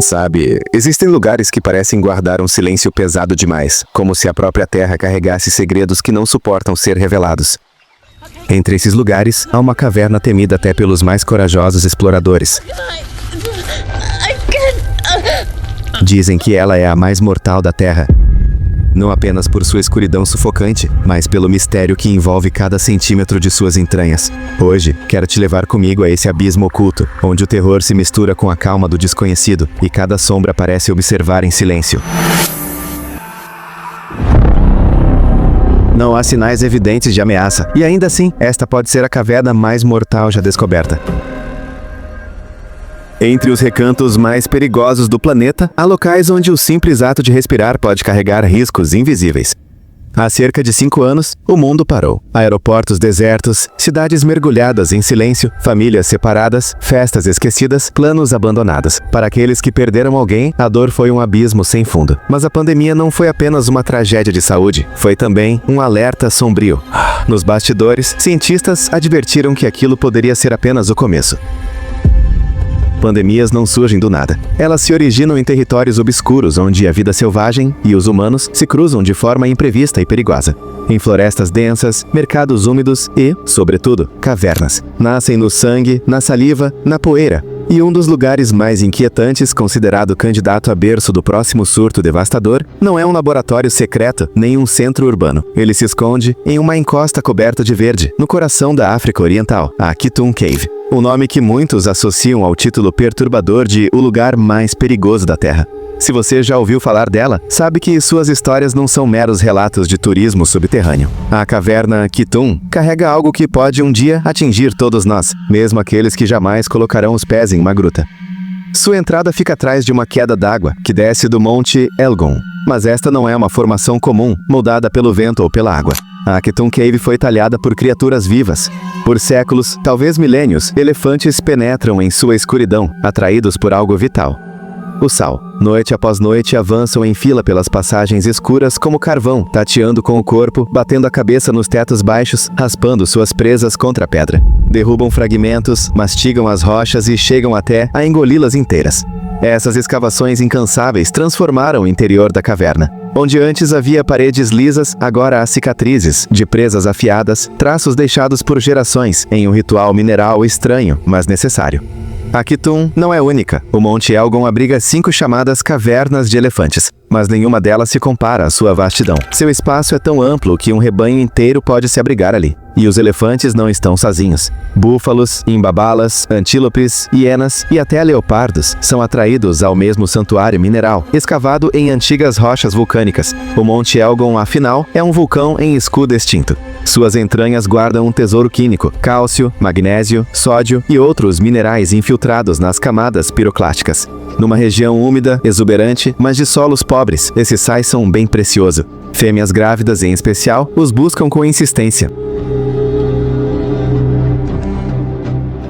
Sabe, existem lugares que parecem guardar um silêncio pesado demais, como se a própria terra carregasse segredos que não suportam ser revelados. Entre esses lugares, há uma caverna temida até pelos mais corajosos exploradores. Dizem que ela é a mais mortal da Terra. Não apenas por sua escuridão sufocante, mas pelo mistério que envolve cada centímetro de suas entranhas. Hoje, quero te levar comigo a esse abismo oculto, onde o terror se mistura com a calma do desconhecido e cada sombra parece observar em silêncio. Não há sinais evidentes de ameaça, e ainda assim, esta pode ser a caverna mais mortal já descoberta. Entre os recantos mais perigosos do planeta, há locais onde o simples ato de respirar pode carregar riscos invisíveis. Há cerca de 5 anos, o mundo parou. Aeroportos desertos, cidades mergulhadas em silêncio, famílias separadas, festas esquecidas, planos abandonados. Para aqueles que perderam alguém, a dor foi um abismo sem fundo. Mas a pandemia não foi apenas uma tragédia de saúde, foi também um alerta sombrio. Nos bastidores, cientistas advertiram que aquilo poderia ser apenas o começo. Pandemias não surgem do nada. Elas se originam em territórios obscuros onde a vida selvagem e os humanos se cruzam de forma imprevista e perigosa. Em florestas densas, mercados úmidos e, sobretudo, cavernas. Nascem no sangue, na saliva, na poeira. E um dos lugares mais inquietantes, considerado candidato a berço do próximo surto devastador, não é um laboratório secreto, nem um centro urbano. Ele se esconde em uma encosta coberta de verde, no coração da África Oriental, a Kitun Cave. O nome que muitos associam ao título perturbador de o lugar mais perigoso da Terra. Se você já ouviu falar dela, sabe que suas histórias não são meros relatos de turismo subterrâneo. A caverna Kitun carrega algo que pode um dia atingir todos nós, mesmo aqueles que jamais colocarão os pés em uma gruta. Sua entrada fica atrás de uma queda d'água que desce do Monte Elgon. Mas esta não é uma formação comum, moldada pelo vento ou pela água. A Kitun Cave foi talhada por criaturas vivas. Por séculos, talvez milênios, elefantes penetram em sua escuridão, atraídos por algo vital. O sal. Noite após noite avançam em fila pelas passagens escuras como carvão, tateando com o corpo, batendo a cabeça nos tetos baixos, raspando suas presas contra a pedra. Derrubam fragmentos, mastigam as rochas e chegam até a engoli-las inteiras. Essas escavações incansáveis transformaram o interior da caverna. Onde antes havia paredes lisas, agora há cicatrizes, de presas afiadas, traços deixados por gerações em um ritual mineral estranho, mas necessário. A Kitun não é única. O Monte Elgon abriga 5 chamadas cavernas de elefantes, mas nenhuma delas se compara à sua vastidão. Seu espaço é tão amplo que um rebanho inteiro pode se abrigar ali. E os elefantes não estão sozinhos. Búfalos, imbabalas, antílopes, hienas e até leopardos são atraídos ao mesmo santuário mineral, escavado em antigas rochas vulcânicas. O Monte Elgon, afinal, é um vulcão em escudo extinto. Suas entranhas guardam um tesouro químico, cálcio, magnésio, sódio e outros minerais infiltrados nas camadas piroclásticas. Numa região úmida, exuberante, mas de solos pobres, esses sais são um bem precioso. Fêmeas grávidas, em especial, os buscam com insistência.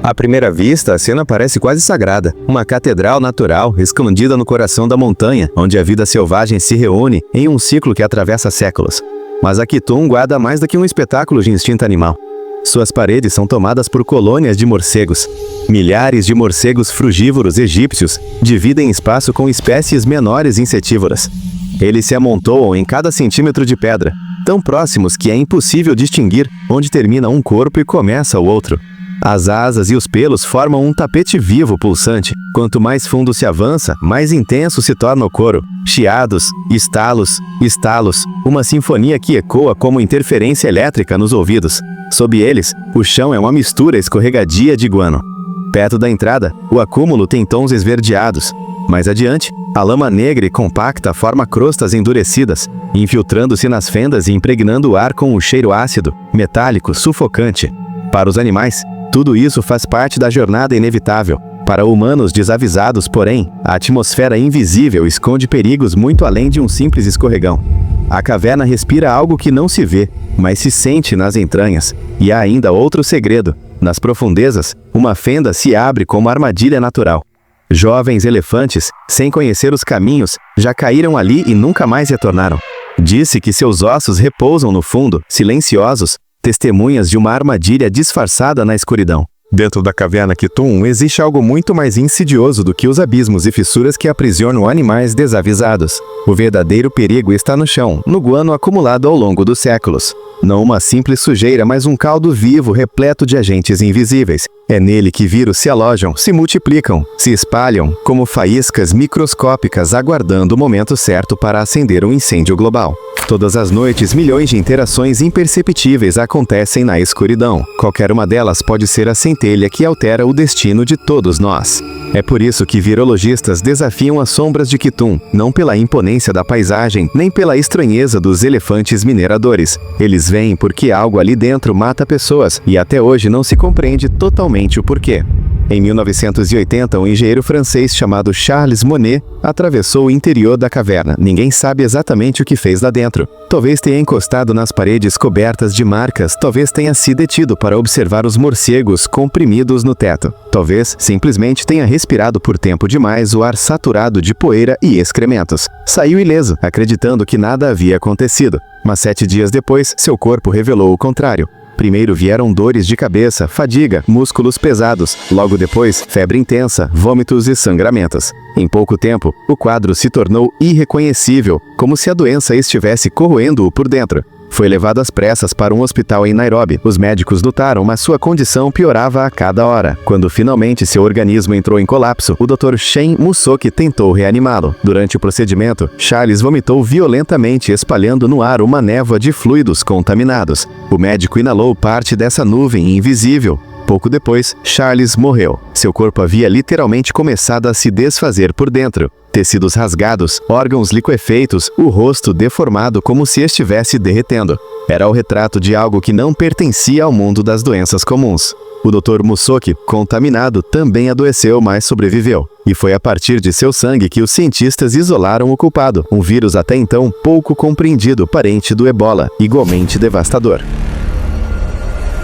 À primeira vista, a cena parece quase sagrada. Uma catedral natural, escondida no coração da montanha, onde a vida selvagem se reúne em um ciclo que atravessa séculos. Mas a Kitun guarda mais do que um espetáculo de instinto animal. Suas paredes são tomadas por colônias de morcegos. Milhares de morcegos frugívoros egípcios dividem espaço com espécies menores insetívoras. Eles se amontoam em cada centímetro de pedra, tão próximos que é impossível distinguir onde termina um corpo e começa o outro. As asas e os pelos formam um tapete vivo pulsante. Quanto mais fundo se avança, mais intenso se torna o coro. Chiados, estalos, estalos, uma sinfonia que ecoa como interferência elétrica nos ouvidos. Sob eles, o chão é uma mistura escorregadia de guano. Perto da entrada, o acúmulo tem tons esverdeados. Mais adiante, a lama negra e compacta forma crostas endurecidas, infiltrando-se nas fendas e impregnando o ar com um cheiro ácido, metálico, sufocante. Para os animais, tudo isso faz parte da jornada inevitável. Para humanos desavisados, porém, a atmosfera invisível esconde perigos muito além de um simples escorregão. A caverna respira algo que não se vê, mas se sente nas entranhas. E há ainda outro segredo. Nas profundezas, uma fenda se abre como armadilha natural. Jovens elefantes, sem conhecer os caminhos, já caíram ali e nunca mais retornaram. Disse que seus ossos repousam no fundo, silenciosos, testemunhas de uma armadilha disfarçada na escuridão. Dentro da caverna Kitum existe algo muito mais insidioso do que os abismos e fissuras que aprisionam animais desavisados. O verdadeiro perigo está no chão, no guano acumulado ao longo dos séculos. Não uma simples sujeira, mas um caldo vivo repleto de agentes invisíveis. É nele que vírus se alojam, se multiplicam, se espalham, como faíscas microscópicas aguardando o momento certo para acender um incêndio global. Todas as noites, milhões de interações imperceptíveis acontecem na escuridão. Qualquer uma delas pode ser a centelha que altera o destino de todos nós. É por isso que virologistas desafiam as sombras de Kitum, não pela imponência da paisagem, nem pela estranheza dos elefantes mineradores. Eles vêm porque algo ali dentro mata pessoas, e até hoje não se compreende totalmente o porquê. Em 1980, um engenheiro francês chamado Charles Monnet atravessou o interior da caverna. Ninguém sabe exatamente o que fez lá dentro. Talvez tenha encostado nas paredes cobertas de marcas, talvez tenha se detido para observar os morcegos comprimidos no teto. Talvez simplesmente tenha respirado por tempo demais o ar saturado de poeira e excrementos. Saiu ileso, acreditando que nada havia acontecido. Mas 7 dias depois, seu corpo revelou o contrário. Primeiro vieram dores de cabeça, fadiga, músculos pesados. Logo depois, febre intensa, vômitos e sangramentos. Em pouco tempo, o quadro se tornou irreconhecível, como se a doença estivesse corroendo-o por dentro. Foi levado às pressas para um hospital em Nairobi. Os médicos lutaram, mas sua condição piorava a cada hora. Quando finalmente seu organismo entrou em colapso, o Dr. Shen Musoki tentou reanimá-lo. Durante o procedimento, Charles vomitou violentamente, espalhando no ar uma névoa de fluidos contaminados. O médico inalou parte dessa nuvem invisível. Pouco depois, Charles morreu. Seu corpo havia literalmente começado a se desfazer por dentro. Tecidos rasgados, órgãos liquefeitos, o rosto deformado como se estivesse derretendo. Era o retrato de algo que não pertencia ao mundo das doenças comuns. O Dr. Musoki, contaminado, também adoeceu, mas sobreviveu. E foi a partir de seu sangue que os cientistas isolaram o culpado, um vírus até então pouco compreendido, parente do Ebola, igualmente devastador.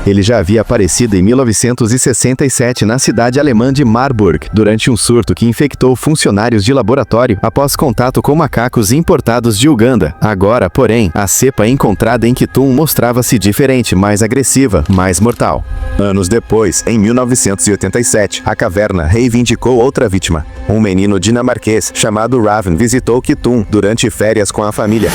Ele já havia aparecido em 1967 na cidade alemã de Marburg, durante um surto que infectou funcionários de laboratório após contato com macacos importados de Uganda. Agora, porém, a cepa encontrada em Kitum mostrava-se diferente, mais agressiva, mais mortal. Anos depois, em 1987, a caverna reivindicou outra vítima. Um menino dinamarquês chamado Raven visitou Kitum durante férias com a família.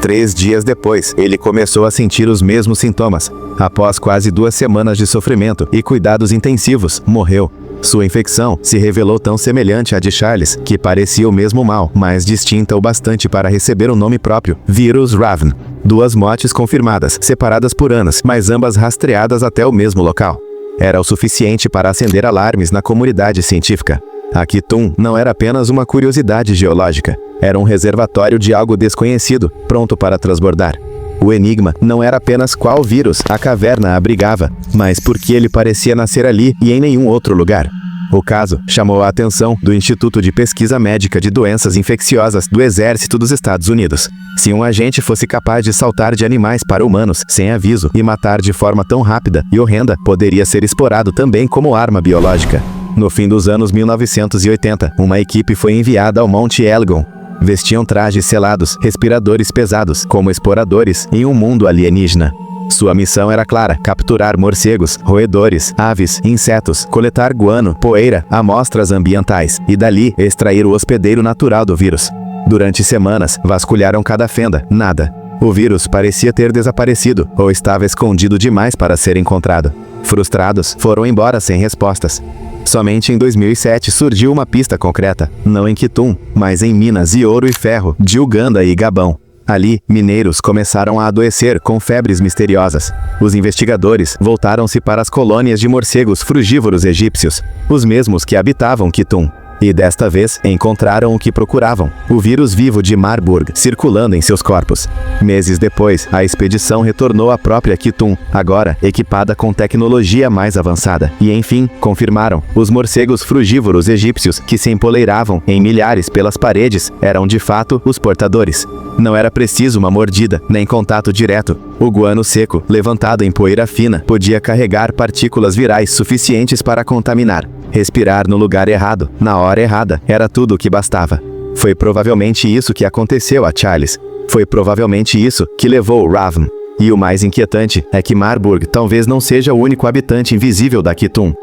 3 dias depois, ele começou a sentir os mesmos sintomas. Após quase 2 semanas de sofrimento e cuidados intensivos, morreu. Sua infecção se revelou tão semelhante à de Charles, que parecia o mesmo mal, mas distinta o bastante para receber um nome próprio, vírus Raven. 2 mortes confirmadas, separadas por anos, mas ambas rastreadas até o mesmo local. Era o suficiente para acender alarmes na comunidade científica. A Kitum não era apenas uma curiosidade geológica. Era um reservatório de algo desconhecido, pronto para transbordar. O enigma não era apenas qual vírus a caverna abrigava, mas por que ele parecia nascer ali e em nenhum outro lugar. O caso chamou a atenção do Instituto de Pesquisa Médica de Doenças Infecciosas do Exército dos Estados Unidos. Se um agente fosse capaz de saltar de animais para humanos, sem aviso, e matar de forma tão rápida e horrenda, poderia ser explorado também como arma biológica. No fim dos anos 1980, uma equipe foi enviada ao Monte Elgon. Vestiam trajes selados, respiradores pesados, como exploradores em um mundo alienígena. Sua missão era clara: capturar morcegos, roedores, aves, insetos, coletar guano, poeira, amostras ambientais, e dali extrair o hospedeiro natural do vírus. Durante semanas, vasculharam cada fenda, nada. O vírus parecia ter desaparecido, ou estava escondido demais para ser encontrado. Frustrados, foram embora sem respostas. Somente em 2007 surgiu uma pista concreta, não em Kitum, mas em minas de ouro e ferro, de Uganda e Gabão. Ali, mineiros começaram a adoecer com febres misteriosas. Os investigadores voltaram-se para as colônias de morcegos frugívoros egípcios, os mesmos que habitavam Kitum. E desta vez, encontraram o que procuravam, o vírus vivo de Marburg, circulando em seus corpos. Meses depois, a expedição retornou à própria Kitum, agora equipada com tecnologia mais avançada. E enfim, confirmaram, os morcegos frugívoros egípcios que se empoleiravam em milhares pelas paredes eram de fato os portadores. Não era preciso uma mordida, nem contato direto. O guano seco, levantado em poeira fina, podia carregar partículas virais suficientes para contaminar. Respirar no lugar errado, na hora errada, era tudo o que bastava. Foi provavelmente isso que aconteceu a Charles. Foi provavelmente isso que levou Raven. E o mais inquietante é que Marburg talvez não seja o único habitante invisível da Kitum.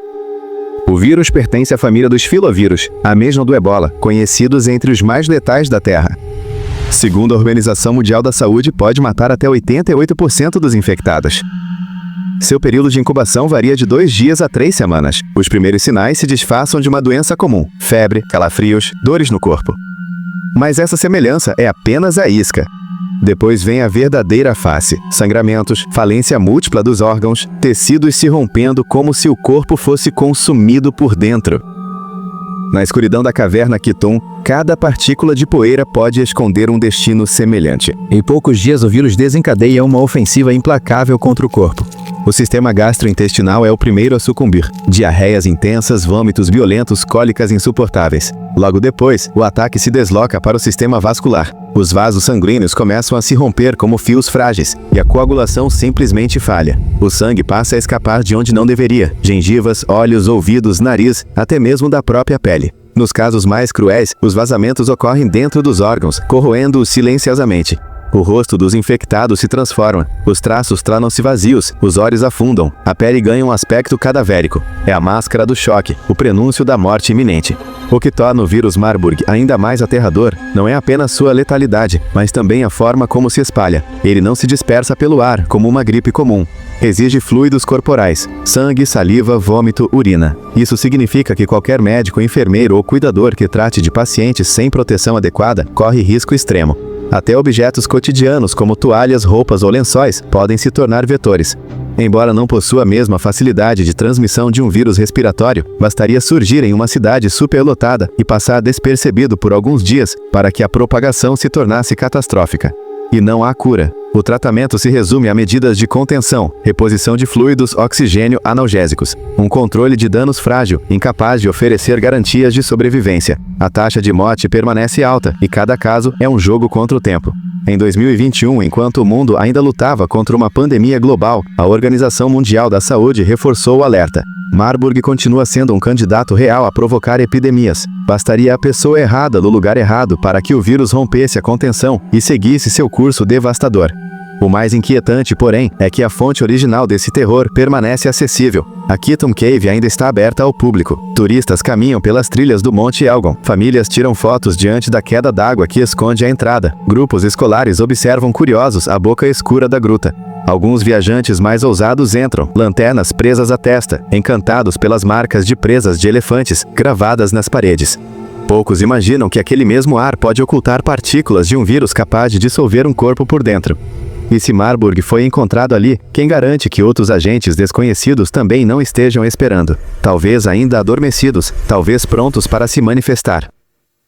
O vírus pertence à família dos filovírus, a mesma do ebola, conhecidos entre os mais letais da Terra. Segundo a Organização Mundial da Saúde, pode matar até 88% dos infectados. Seu período de incubação varia de 2 dias a 3 semanas. Os primeiros sinais se disfarçam de uma doença comum: febre, calafrios, dores no corpo. Mas essa semelhança é apenas a isca. Depois vem a verdadeira face: sangramentos, falência múltipla dos órgãos, tecidos se rompendo como se o corpo fosse consumido por dentro. Na escuridão da caverna Kitum, cada partícula de poeira pode esconder um destino semelhante. Em poucos dias, o vírus desencadeia uma ofensiva implacável contra o corpo. O sistema gastrointestinal é o primeiro a sucumbir. Diarreias intensas, vômitos violentos, cólicas insuportáveis. Logo depois, o ataque se desloca para o sistema vascular. Os vasos sanguíneos começam a se romper como fios frágeis, e a coagulação simplesmente falha. O sangue passa a escapar de onde não deveria: gengivas, olhos, ouvidos, nariz, até mesmo da própria pele. Nos casos mais cruéis, os vazamentos ocorrem dentro dos órgãos, corroendo-os silenciosamente. O rosto dos infectados se transforma, os traços tornam-se vazios, os olhos afundam, a pele ganha um aspecto cadavérico. É a máscara do choque, o prenúncio da morte iminente. O que torna o vírus Marburg ainda mais aterrador não é apenas sua letalidade, mas também a forma como se espalha. Ele não se dispersa pelo ar, como uma gripe comum. Exige fluidos corporais: sangue, saliva, vômito, urina. Isso significa que qualquer médico, enfermeiro ou cuidador que trate de pacientes sem proteção adequada corre risco extremo. Até objetos cotidianos como toalhas, roupas ou lençóis podem se tornar vetores. Embora não possua a mesma facilidade de transmissão de um vírus respiratório, bastaria surgir em uma cidade superlotada e passar despercebido por alguns dias para que a propagação se tornasse catastrófica. E não há cura. O tratamento se resume a medidas de contenção, reposição de fluidos, oxigênio, analgésicos. Um controle de danos frágil, incapaz de oferecer garantias de sobrevivência. A taxa de morte permanece alta, e cada caso é um jogo contra o tempo. Em 2021, enquanto o mundo ainda lutava contra uma pandemia global, a Organização Mundial da Saúde reforçou o alerta. Marburg continua sendo um candidato real a provocar epidemias. Bastaria a pessoa errada no lugar errado para que o vírus rompesse a contenção e seguisse seu curso devastador. O mais inquietante, porém, é que a fonte original desse terror permanece acessível. A Kitum Cave ainda está aberta ao público. Turistas caminham pelas trilhas do Monte Elgon. Famílias tiram fotos diante da queda d'água que esconde a entrada. Grupos escolares observam curiosos a boca escura da gruta. Alguns viajantes mais ousados entram, lanternas presas à testa, encantados pelas marcas de presas de elefantes gravadas nas paredes. Poucos imaginam que aquele mesmo ar pode ocultar partículas de um vírus capaz de dissolver um corpo por dentro. E se Marburg foi encontrado ali, quem garante que outros agentes desconhecidos também não estejam esperando? Talvez ainda adormecidos, talvez prontos para se manifestar.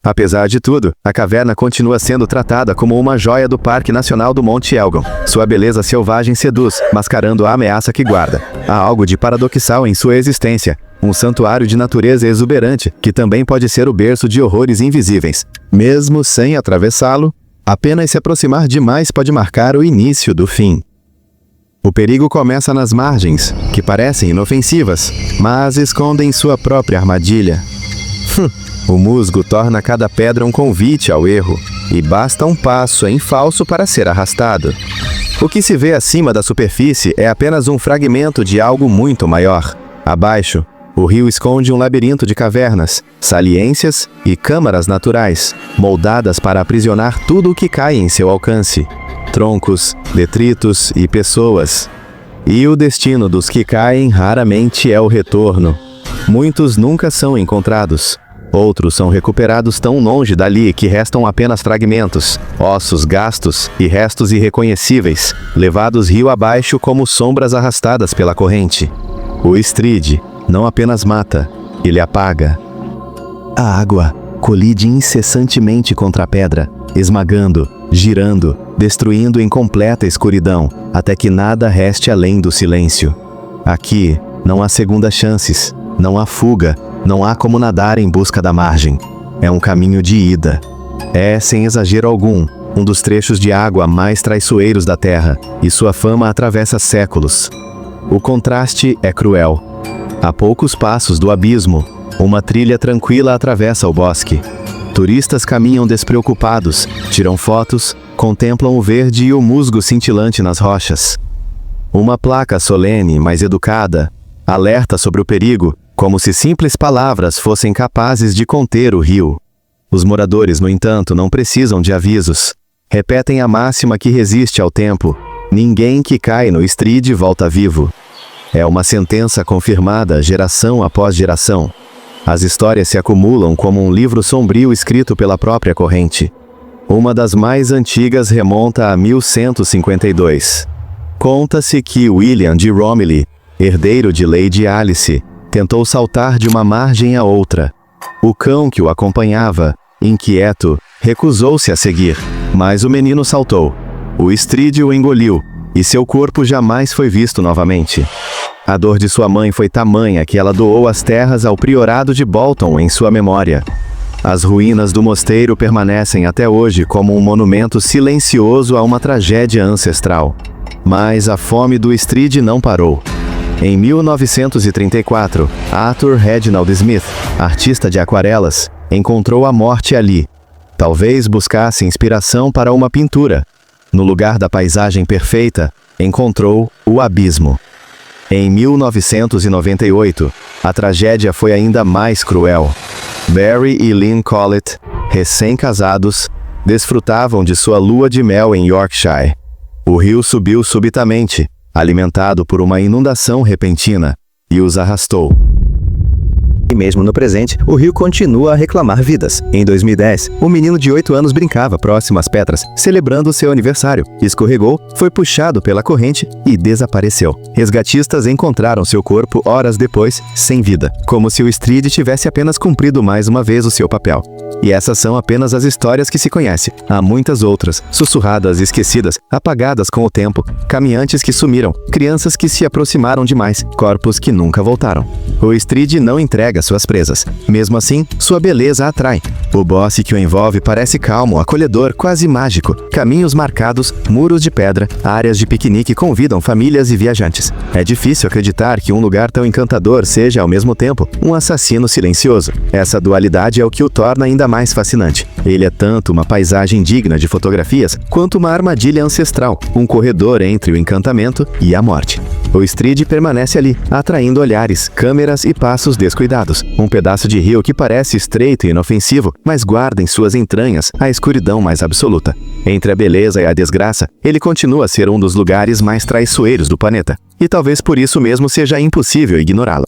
Apesar de tudo, a caverna continua sendo tratada como uma joia do Parque Nacional do Monte Elgon. Sua beleza selvagem seduz, mascarando a ameaça que guarda. Há algo de paradoxal em sua existência. Um santuário de natureza exuberante, que também pode ser o berço de horrores invisíveis. Mesmo sem atravessá-lo, apenas se aproximar demais pode marcar o início do fim. O perigo começa nas margens, que parecem inofensivas, mas escondem sua própria armadilha. O musgo torna cada pedra um convite ao erro, e basta um passo em falso para ser arrastado. O que se vê acima da superfície é apenas um fragmento de algo muito maior. Abaixo, o rio esconde um labirinto de cavernas, saliências e câmaras naturais, moldadas para aprisionar tudo o que cai em seu alcance: troncos, detritos e pessoas. E o destino dos que caem raramente é o retorno. Muitos nunca são encontrados. Outros são recuperados tão longe dali que restam apenas fragmentos, ossos gastos e restos irreconhecíveis, levados rio abaixo como sombras arrastadas pela corrente. O Stride não apenas mata, ele apaga. A água colide incessantemente contra a pedra, esmagando, girando, destruindo em completa escuridão, até que nada reste além do silêncio. Aqui não há segundas chances, não há fuga, não há como nadar em busca da margem. É um caminho de ida. É, sem exagero algum, um dos trechos de água mais traiçoeiros da Terra, e sua fama atravessa séculos. O contraste é cruel. A poucos passos do abismo, uma trilha tranquila atravessa o bosque. Turistas caminham despreocupados, tiram fotos, contemplam o verde e o musgo cintilante nas rochas. Uma placa solene, mas educada, alerta sobre o perigo, como se simples palavras fossem capazes de conter o rio. Os moradores, no entanto, não precisam de avisos. Repetem a máxima que resiste ao tempo: ninguém que cai no Estrid volta vivo. É uma sentença confirmada geração após geração. As histórias se acumulam como um livro sombrio escrito pela própria corrente. Uma das mais antigas remonta a 1152. Conta-se que William de Romilly, herdeiro de Lady Alice, tentou saltar de uma margem a outra. O cão que o acompanhava, inquieto, recusou-se a seguir, mas o menino saltou. O Estrid o engoliu, e seu corpo jamais foi visto novamente. A dor de sua mãe foi tamanha que ela doou as terras ao priorado de Bolton em sua memória. As ruínas do mosteiro permanecem até hoje como um monumento silencioso a uma tragédia ancestral. Mas a fome do Estrid não parou. Em 1934, Arthur Reginald Smith, artista de aquarelas, encontrou a morte ali. Talvez buscasse inspiração para uma pintura. No lugar da paisagem perfeita, encontrou o abismo. Em 1998, a tragédia foi ainda mais cruel. Barry e Lynn Collett, recém-casados, desfrutavam de sua lua de mel em Yorkshire. O rio subiu subitamente, alimentado por uma inundação repentina, e os arrastou. E mesmo no presente, o rio continua a reclamar vidas. Em 2010, um menino de 8 anos brincava próximo às pedras, celebrando seu aniversário. Escorregou, foi puxado pela corrente e desapareceu. Resgatistas encontraram seu corpo horas depois, sem vida, como se o Estrid tivesse apenas cumprido mais uma vez o seu papel. E essas são apenas as histórias que se conhece. Há muitas outras, sussurradas, esquecidas, apagadas com o tempo, caminhantes que sumiram, crianças que se aproximaram demais, corpos que nunca voltaram. O Estrid não entrega suas presas. Mesmo assim, sua beleza atrai. O bosque que o envolve parece calmo, acolhedor, quase mágico. Caminhos marcados, muros de pedra, áreas de piquenique convidam famílias e viajantes. É difícil acreditar que um lugar tão encantador seja, ao mesmo tempo, um assassino silencioso. Essa dualidade é o que o torna ainda mais fascinante. Ele é tanto uma paisagem digna de fotografias, quanto uma armadilha ancestral, um corredor entre o encantamento e a morte. O Estrid permanece ali, atraindo olhares, câmeras e passos descuidados. Um pedaço de rio que parece estreito e inofensivo, mas guarda em suas entranhas a escuridão mais absoluta. Entre a beleza e a desgraça, ele continua a ser um dos lugares mais traiçoeiros do planeta. E talvez por isso mesmo seja impossível ignorá-lo.